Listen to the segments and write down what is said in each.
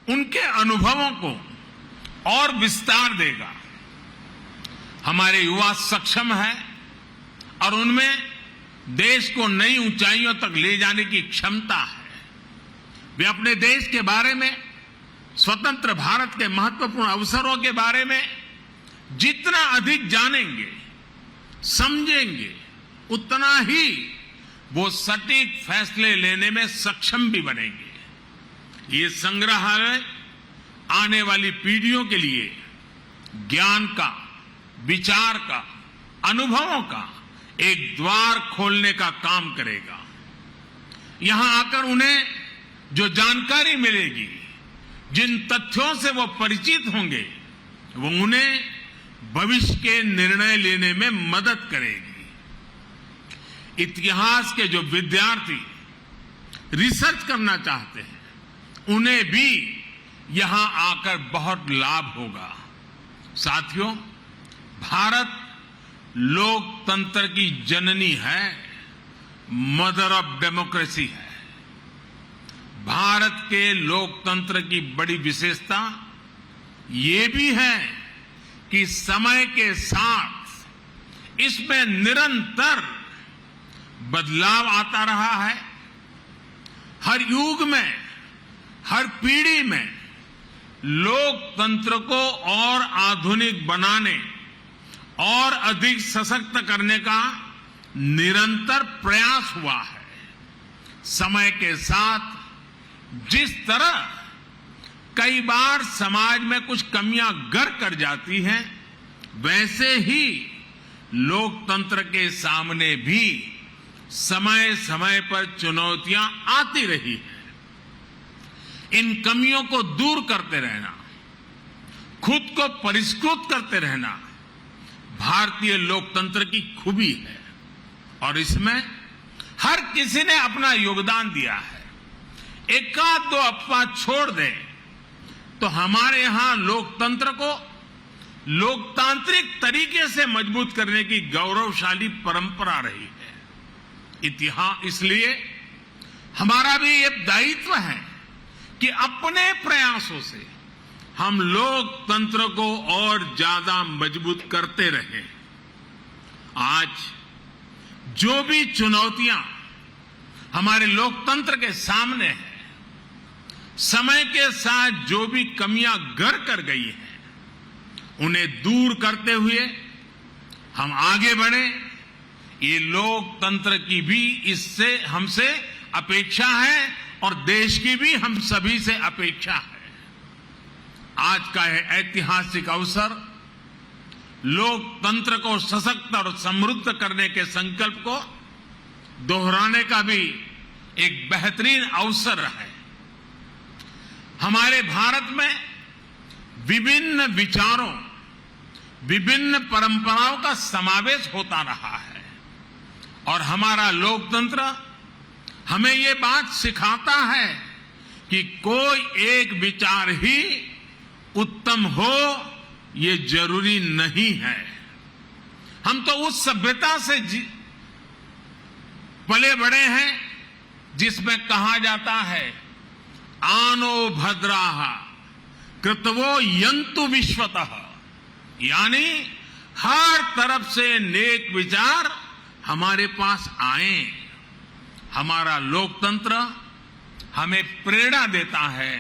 उनके अनुभवों को और विस्तार देगा। हमारे युवा सक्षम है और उनमें देश को नई ऊंचाइयों तक ले जाने की क्षमता है। वे अपने देश के बारे में, स्वतंत्र भारत के महत्वपूर्ण अवसरों के बारे में जितना अधिक जानेंगे, समझेंगे, उतना ही वो सटीक फैसले लेने में सक्षम भी बनेंगे। ये संग्रहालय आने वाली पीढ़ियों के लिए ज्ञान का, विचार का, अनुभवों का एक द्वार खोलने का काम करेगा। यहां आकर उन्हें जो जानकारी मिलेगी, जिन तथ्यों से वो परिचित होंगे, वो उन्हें भविष्य के निर्णय लेने में मदद करेगी। इतिहास के जो विद्यार्थी रिसर्च करना चाहते हैं, उन्हें भी यहां आकर बहुत लाभ होगा। साथियों, भारत लोकतंत्र की जननी है, मदर ऑफ डेमोक्रेसी है। भारत के लोकतंत्र की बड़ी विशेषता ये भी है कि समय के साथ इसमें निरंतर बदलाव आता रहा है। हर युग में, हर पीढ़ी में लोकतंत्र को और आधुनिक बनाने और अधिक सशक्त करने का निरंतर प्रयास हुआ है। समय के साथ जिस तरह कई बार समाज में कुछ कमियां गर कर जाती हैं, वैसे ही लोकतंत्र के सामने भी समय समय पर चुनौतियां आती रही हैं। इन कमियों को दूर करते रहना, खुद को परिष्कृत करते रहना भारतीय लोकतंत्र की खूबी है और इसमें हर किसी ने अपना योगदान दिया है। एकाध दो अपवाद छोड़ दें तो हमारे यहां लोकतंत्र को लोकतांत्रिक तरीके से मजबूत करने की गौरवशाली परंपरा रही है। इतिहास इसलिए हमारा भी ये दायित्व है कि अपने प्रयासों से हम लोकतंत्र को और ज्यादा मजबूत करते रहें। आज जो भी चुनौतियां हमारे लोकतंत्र के सामने हैं, समय के साथ जो भी कमियां घर कर गई हैं, उन्हें दूर करते हुए हम आगे बढ़े। ये लोकतंत्र की भी इससे हमसे अपेक्षा है और देश की भी हम सभी से अपेक्षा है। आज का यह ऐतिहासिक अवसर लोकतंत्र को सशक्त और समृद्ध करने के संकल्प को दोहराने का भी एक बेहतरीन अवसर है। हमारे भारत में विभिन्न विचारों, विभिन्न परंपराओं का समावेश होता रहा है और हमारा लोकतंत्र हमें ये बात सिखाता है कि कोई एक विचार ही उत्तम हो, ये जरूरी नहीं है। हम तो उस सभ्यता से पले बड़े हैं जिसमें कहा जाता है, आनो भद्राः कृतवो यन्तु विश्वतः, यानी हर तरफ से नेक विचार हमारे पास आए। हमारा लोकतंत्र हमें प्रेरणा देता है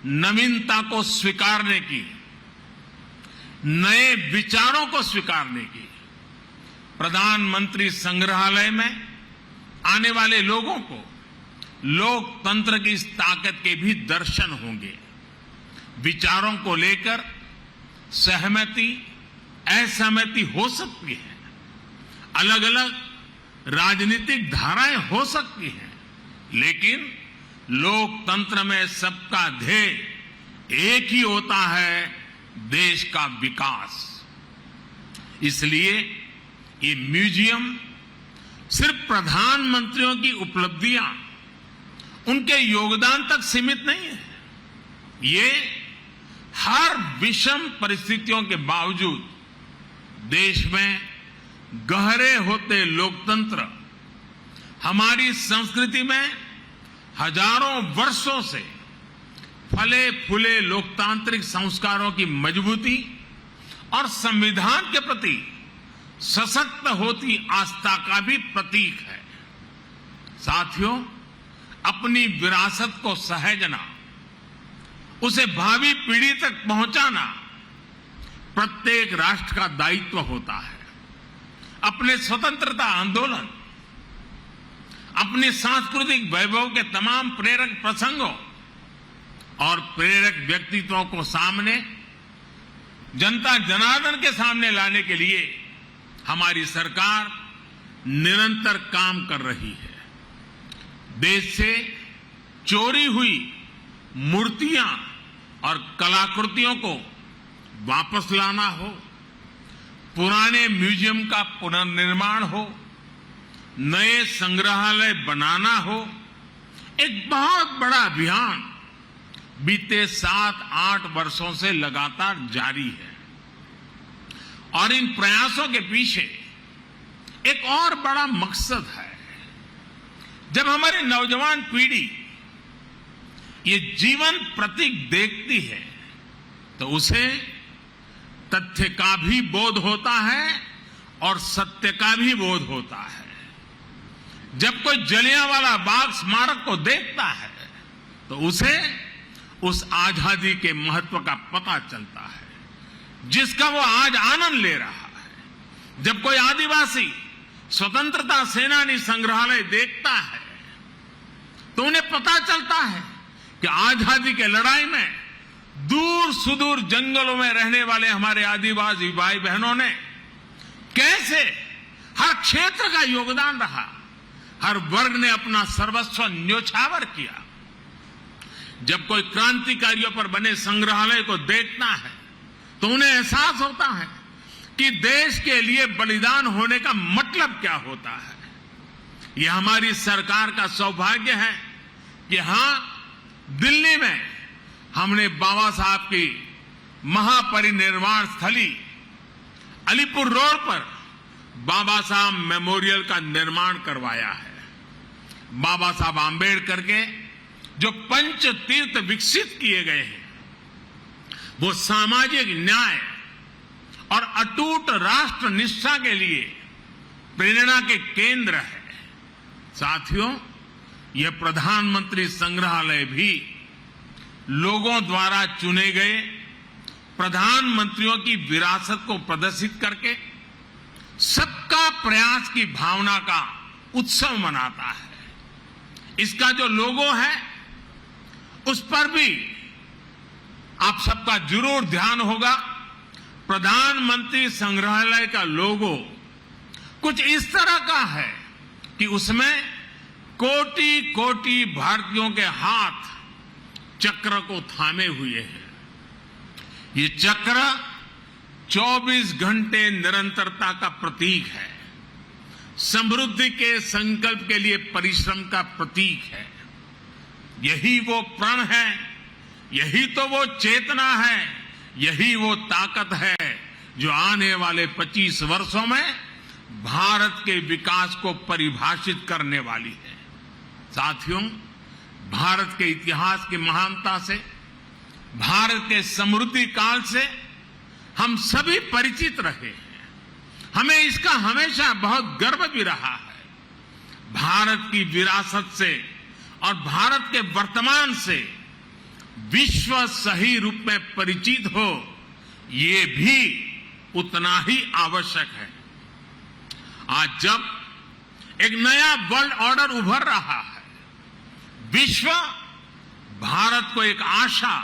नवीनता को स्वीकारने की, नए विचारों को स्वीकारने की। प्रधानमंत्री संग्रहालय में आने वाले लोगों को लोकतंत्र की इस ताकत के भी दर्शन होंगे। विचारों को लेकर सहमति, असहमति हो सकती है, अलग अलग राजनीतिक धाराएं हो सकती हैं, लेकिन लोकतंत्र में सबका ध्येय एक ही होता है, देश का विकास। इसलिए ये म्यूजियम सिर्फ प्रधानमंत्रियों की उपलब्धियां, उनके योगदान तक सीमित नहीं है। ये हर विषम परिस्थितियों के बावजूद देश में गहरे होते लोकतंत्र हमारी संस्कृति में हजारों वर्षों से फले फूले लोकतांत्रिक संस्कारों की मजबूती और संविधान के प्रति सशक्त होती आस्था का भी प्रतीक है। साथियों, अपनी विरासत को सहेजना, उसे भावी पीढ़ी तक पहुंचाना प्रत्येक राष्ट्र का दायित्व होता है। अपने स्वतंत्रता आंदोलन, अपने सांस्कृतिक वैभव के तमाम प्रेरक प्रसंगों और प्रेरक व्यक्तित्वों को सामने, जनता जनार्दन के सामने लाने के लिए हमारी सरकार निरंतर काम कर रही है। देश से चोरी हुई मूर्तियां और कलाकृतियों को वापस लाना हो, पुराने म्यूजियम का पुनर्निर्माण हो, नए संग्रहालय बनाना हो, एक बहुत बड़ा अभियान बीते 7-8 वर्षों से लगातार जारी है। और इन प्रयासों के पीछे एक और बड़ा मकसद है। जब हमारी नौजवान पीढ़ी ये जीवन प्रतीक देखती है तो उसे तथ्य का भी बोध होता है और सत्य का भी बोध होता है। जब कोई जलियांवाला बाग स्मारक को देखता है तो उसे उस आजादी के महत्व का पता चलता है जिसका वो आज आनंद ले रहा है। जब कोई आदिवासी स्वतंत्रता सेनानी संग्रहालय देखता है तो उन्हें पता चलता है कि आजादी के लड़ाई में दूर सुदूर जंगलों में रहने वाले हमारे आदिवासी भाई बहनों ने कैसे हर क्षेत्र का योगदान रहा, हर वर्ग ने अपना सर्वस्व न्योछावर किया। जब कोई क्रांतिकारियों पर बने संग्रहालय को देखता है तो उन्हें एहसास होता है कि देश के लिए बलिदान होने का मतलब क्या होता है। यह हमारी सरकार का सौभाग्य है कि हां, दिल्ली में हमने बाबा साहब की महापरिनिर्वाण स्थली अलीपुर रोड पर बाबा साहब मेमोरियल का निर्माण करवाया है। बाबा साहब आंबेडकर के जो पंच तीर्थ विकसित किए गए हैं वो सामाजिक न्याय और अटूट राष्ट्र निष्ठा के लिए प्रेरणा के केंद्र है। साथियों, यह प्रधानमंत्री संग्रहालय भी लोगों द्वारा चुने गए प्रधानमंत्रियों की विरासत को प्रदर्शित करके सबका प्रयास की भावना का उत्सव मनाता है। इसका जो लोगो है उस पर भी आप सबका जरूर ध्यान होगा। प्रधानमंत्री संग्रहालय का लोगो कुछ इस तरह का है कि उसमें कोटि कोटि भारतीयों के हाथ चक्र को थामे हुए हैं। ये चक्र 24 घंटे निरंतरता का प्रतीक है, समृद्धि के संकल्प के लिए परिश्रम का प्रतीक है। यही वो प्रण है, यही तो वो चेतना है, यही वो ताकत है जो आने वाले 25 वर्षों में भारत के विकास को परिभाषित करने वाली है। साथियों, भारत के इतिहास की महानता से, भारत के समृद्धि काल से हम सभी परिचित रहे हैं। हमें इसका हमेशा बहुत गर्व भी रहा है। भारत की विरासत से और भारत के वर्तमान से विश्व सही रूप में परिचित हो, ये भी उतना ही आवश्यक है। आज जब एक नया वर्ल्ड ऑर्डर उभर रहा है, विश्व भारत को एक आशा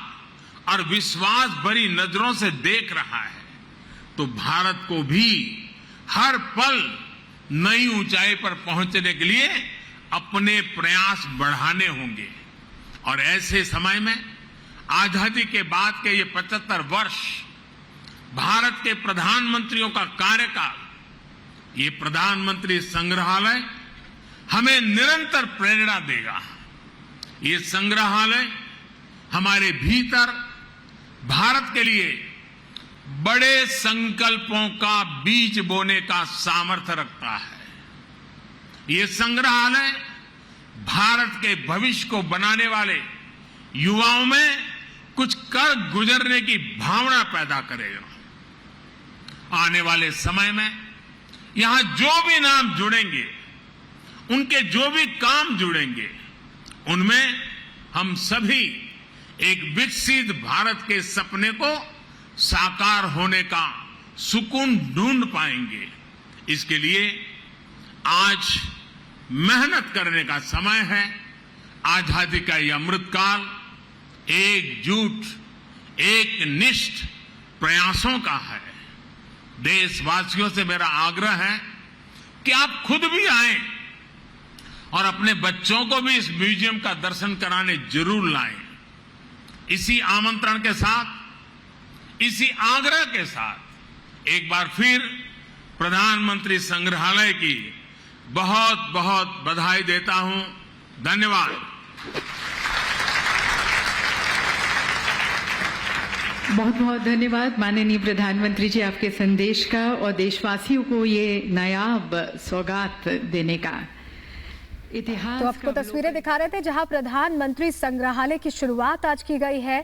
और विश्वास भरी नजरों से देख रहा है, तो भारत को भी हर पल नई ऊंचाई पर पहुंचने के लिए अपने प्रयास बढ़ाने होंगे। और ऐसे समय में आजादी के बाद के ये 75 वर्ष भारत के प्रधानमंत्रियों का कार्यकाल, ये प्रधानमंत्री संग्रहालय हमें निरंतर प्रेरणा देगा। ये संग्रहालय हमारे भीतर भारत के लिए बड़े संकल्पों का बीज बोने का सामर्थ्य रखता है। ये संग्रहालय भारत के भविष्य को बनाने वाले युवाओं में कुछ कर गुजरने की भावना पैदा करेगा। आने वाले समय में यहां जो भी नाम जुड़ेंगे, उनके जो भी काम जुड़ेंगे, उनमें हम सभी एक विकसित भारत के सपने को साकार होने का सुकून ढूंढ पाएंगे। इसके लिए आज मेहनत करने का समय है। आजादी का यह अमृतकाल एकजुट, एक निष्ठ प्रयासों का है। देशवासियों से मेरा आग्रह है कि आप खुद भी आएं और अपने बच्चों को भी इस म्यूजियम का दर्शन कराने जरूर लाएं। इसी आमंत्रण के साथ, इसी आग्रह के साथ एक बार फिर प्रधानमंत्री संग्रहालय की बहुत बहुत बधाई देता हूं। धन्यवाद। बहुत बहुत धन्यवाद माननीय प्रधानमंत्री जी, आपके संदेश का और देशवासियों को ये नायाब सौगात देने का। इतिहास तो आपको तस्वीरें दिखा रहे थे जहां प्रधानमंत्री संग्रहालय की शुरुआत आज की गई है।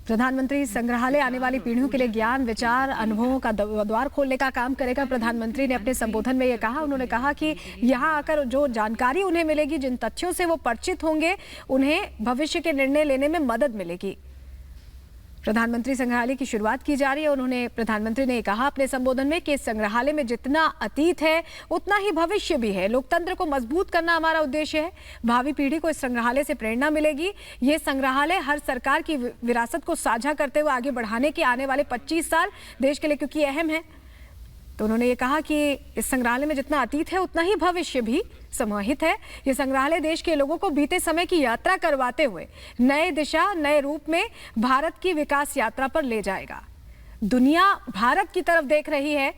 प्रधानमंत्री संग्रहालय आने वाली पीढ़ियों के लिए ज्ञान, विचार, अनुभवों का द्वार खोलने का काम करेगा। प्रधानमंत्री ने अपने संबोधन में ये कहा, उन्होंने कहा कि यहाँ आकर जो जानकारी उन्हें मिलेगी, जिन तथ्यों से वो परिचित होंगे, उन्हें भविष्य के निर्णय लेने में मदद मिलेगी। प्रधानमंत्री संग्रहालय की शुरुआत की जा रही है। प्रधानमंत्री ने कहा अपने संबोधन में कि इस संग्रहालय में जितना अतीत है उतना ही भविष्य भी है। लोकतंत्र को मजबूत करना हमारा उद्देश्य है। भावी पीढ़ी को इस संग्रहालय से प्रेरणा मिलेगी। ये संग्रहालय हर सरकार की विरासत को साझा करते हुए आगे बढ़ाने के आने वाले 25 साल देश के लिए क्योंकि अहम है। तो उन्होंने ये कहा कि इस संग्रहालय में जितना अतीत है उतना ही भविष्य भी समाहित है। ये संग्रहालय देश के लोगों को बीते समय की यात्रा करवाते हुए नए दिशा, नए रूप में भारत की विकास यात्रा पर ले जाएगा। दुनिया भारत की तरफ देख रही है।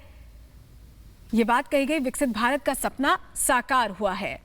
ये बात कही गई, विकसित भारत का सपना साकार हुआ है।